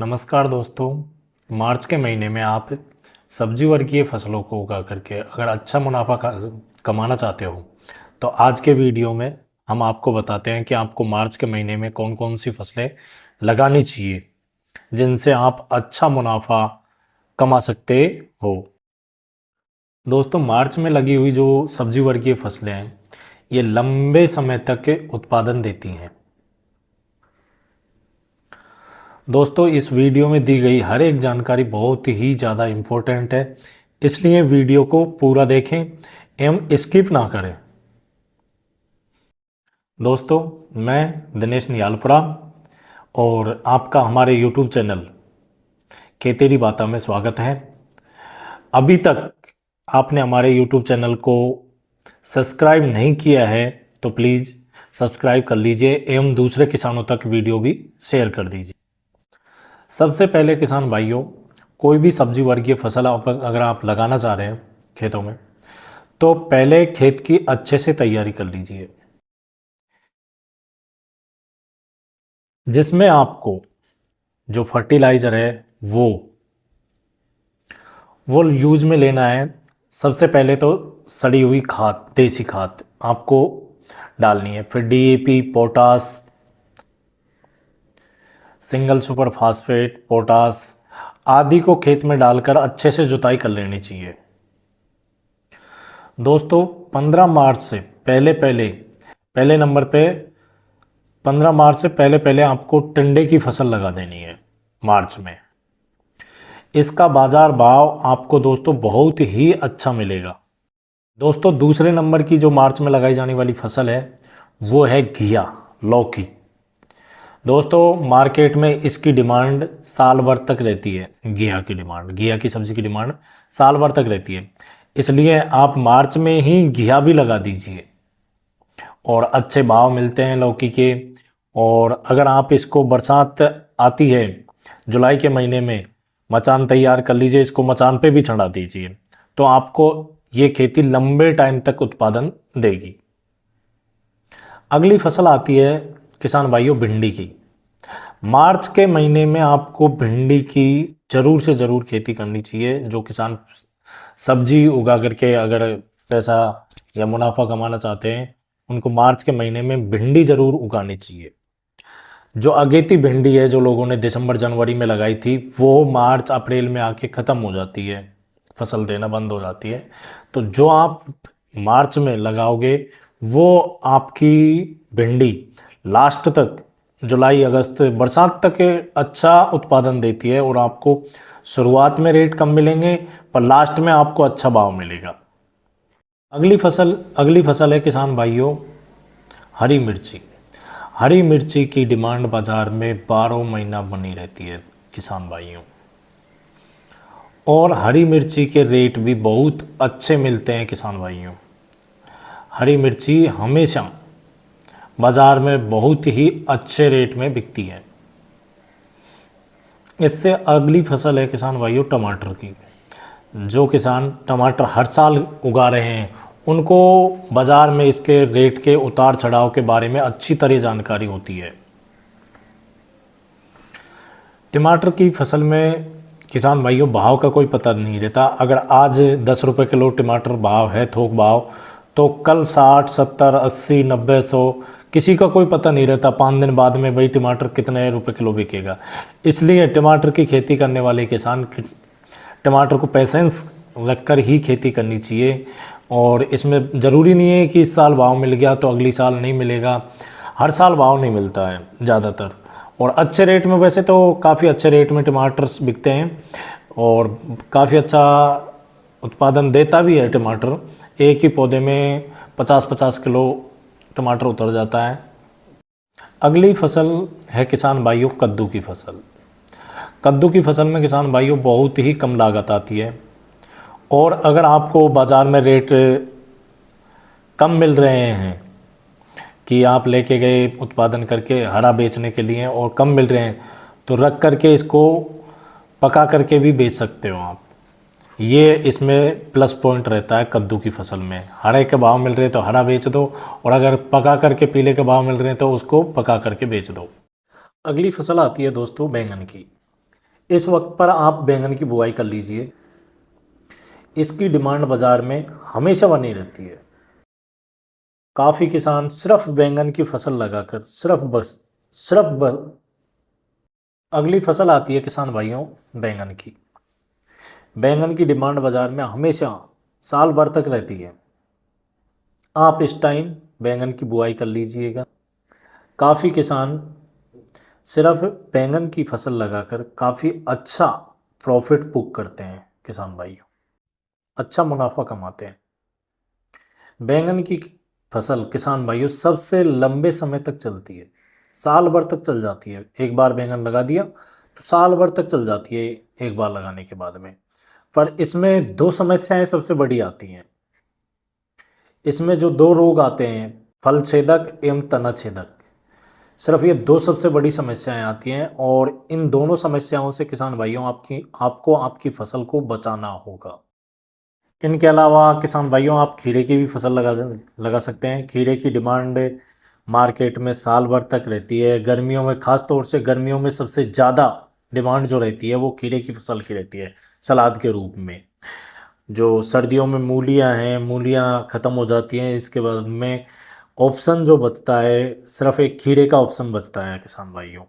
नमस्कार दोस्तों। मार्च के महीने में आप सब्जी वर्गीय फसलों को उगा करके अगर अच्छा मुनाफा कमाना चाहते हो तो आज के वीडियो में हम आपको बताते हैं कि आपको मार्च के महीने में कौन कौन सी फसलें लगानी चाहिए जिनसे आप अच्छा मुनाफा कमा सकते हो। दोस्तों, मार्च में लगी हुई जो सब्जी वर्गीय फसलें हैं ये लंबे समय तक उत्पादन देती हैं। दोस्तों, इस वीडियो में दी गई हर एक जानकारी बहुत ही ज़्यादा इम्पोर्टेंट है, इसलिए वीडियो को पूरा देखें एवं स्किप ना करें। दोस्तों, मैं दिनेश नियालपुरा और आपका हमारे यूट्यूब चैनल खेतेरी बाता में स्वागत है। अभी तक आपने हमारे यूट्यूब चैनल को सब्सक्राइब नहीं किया है तो प्लीज़ सब्सक्राइब कर लीजिए एवं दूसरे किसानों तक वीडियो भी शेयर कर दीजिए। सबसे पहले किसान भाइयों, कोई भी सब्जी वर्गीय फसल अगर आप लगाना चाह रहे हैं खेतों में तो पहले खेत की अच्छे से तैयारी कर लीजिए, जिसमें आपको जो फर्टिलाइज़र है वो यूज में लेना है। सबसे पहले तो सड़ी हुई खाद, देसी खाद आपको डालनी है। फिर DAP, potash, single super phosphate, potash आदि को खेत में डालकर अच्छे से जुताई कर लेनी चाहिए। दोस्तों, 15 मार्च से पहले नंबर पे 15 मार्च से पहले आपको टिंडे की फसल लगा देनी है मार्च में। इसका बाजार भाव आपको दोस्तों बहुत ही अच्छा मिलेगा। दोस्तों, दूसरे नंबर की जो मार्च में लगाई जाने वाली फसल है वो है घिया, लौकी। दोस्तों, मार्केट में इसकी डिमांड साल भर तक रहती है। घिया की सब्जी की डिमांड साल भर तक रहती है, इसलिए आप मार्च में ही घिया भी लगा दीजिए और अच्छे भाव मिलते हैं लौकी के। और अगर आप इसको बरसात आती है जुलाई के महीने में, मचान तैयार कर लीजिए, इसको मचान पे भी चढ़ा दीजिए तो आपको ये खेती लंबे टाइम तक उत्पादन देगी। अगली फसल आती है किसान भाइयों भिंडी की। मार्च के महीने में आपको भिंडी की ज़रूर से ज़रूर खेती करनी चाहिए। जो किसान सब्जी उगा करके अगर पैसा या मुनाफा कमाना चाहते हैं उनको मार्च के महीने में भिंडी ज़रूर उगानी चाहिए। जो अगेती भिंडी है जो लोगों ने दिसंबर जनवरी में लगाई थी वो मार्च अप्रैल में आके ख़त्म हो जाती है, फसल देना बंद हो जाती है। तो जो आप मार्च में लगाओगे वो आपकी भिंडी लास्ट तक, जुलाई अगस्त बरसात तक अच्छा उत्पादन देती है और आपको शुरुआत में रेट कम मिलेंगे पर लास्ट में आपको अच्छा भाव मिलेगा। अगली फसल है किसान भाइयों हरी मिर्ची। हरी मिर्ची की डिमांड बाज़ार में 12 महीना बनी रहती है किसान भाइयों, और हरी मिर्ची के रेट भी बहुत अच्छे मिलते हैं किसान भाइयों। हरी मिर्ची हमेशा बाज़ार में बहुत ही अच्छे रेट में बिकती है। इससे अगली फसल है किसान भाइयों टमाटर की। जो किसान टमाटर हर साल उगा रहे हैं उनको बाज़ार में इसके रेट के उतार चढ़ाव के बारे में अच्छी तरह जानकारी होती है। टमाटर की फसल में किसान भाइयों भाव का कोई पता नहीं रहता। अगर आज 10 रुपये किलो टमाटर भाव है, थोक भाव, तो कल 60, 70, 80, 90, 100 किसी का कोई पता नहीं रहता। 5 दिन बाद में भाई टमाटर कितने रुपए किलो बिकेगा। इसलिए टमाटर की खेती करने वाले किसान टमाटर को पेशेंस रखकर ही खेती करनी चाहिए। और इसमें ज़रूरी नहीं है कि इस साल भाव मिल गया तो अगली साल नहीं मिलेगा। हर साल भाव नहीं मिलता है ज़्यादातर, और अच्छे रेट में, वैसे तो काफ़ी अच्छे रेट में टमाटर बिकते हैं और काफ़ी अच्छा उत्पादन देता भी है टमाटर। एक ही पौधे में 50-50 किलो टमाटर उतर जाता है। अगली फसल है किसान भाइयों कद्दू की फसल। कद्दू की फसल में किसान भाइयों बहुत ही कम लागत आती है, और अगर आपको बाज़ार में रेट कम मिल रहे हैं कि आप लेके गए उत्पादन करके हरा बेचने के लिए और कम मिल रहे हैं तो रख करके इसको पका करके भी बेच सकते हो आप। ये इसमें प्लस पॉइंट रहता है कद्दू की फसल में। हरे के भाव मिल रहे हैं तो हरा बेच दो, और अगर पका करके पीले के भाव मिल रहे हैं तो उसको पका करके बेच दो। अगली फसल आती है दोस्तों बैंगन की। इस वक्त पर आप बैंगन की बुआई कर लीजिए। इसकी डिमांड बाज़ार में हमेशा बनी रहती है। काफ़ी किसान सिर्फ बैंगन की फसल लगाकर सिर्फ बस अगली फसल आती है किसान भाइयों बैंगन की। बैंगन की डिमांड बाज़ार में हमेशा साल भर तक रहती है। आप इस टाइम बैंगन की बुआई कर लीजिएगा। काफ़ी किसान सिर्फ बैंगन की फसल लगाकर काफ़ी अच्छा प्रॉफिट बुक करते हैं किसान भाइयों, अच्छा मुनाफा कमाते हैं। बैंगन की फसल किसान भाइयों सबसे लंबे समय तक चलती है, साल भर तक चल जाती है। एक बार बैंगन लगा दिया तो साल भर तक चल जाती है एक बार लगाने के बाद में। पर इसमें दो समस्याएं सबसे बड़ी आती हैं। इसमें जो दो रोग आते हैं, फल छेदक एवं तना छेदक, सिर्फ ये दो सबसे बड़ी समस्याएं आती हैं और इन दोनों समस्याओं से किसान भाइयों आपको आपकी फसल को बचाना होगा। इनके अलावा किसान भाइयों आप खीरे की भी फसल लगा सकते हैं। खीरे की डिमांड मार्केट में साल भर तक रहती है। गर्मियों में, ख़ास तौर से गर्मियों में सबसे ज़्यादा डिमांड जो रहती है वो खीरे की फसल की रहती है सलाद के रूप में। जो सर्दियों में मूलियां हैं, मूलियां ख़त्म हो जाती हैं, इसके बाद में ऑप्शन जो बचता है सिर्फ एक खीरे का ऑप्शन बचता है किसान भाइयों।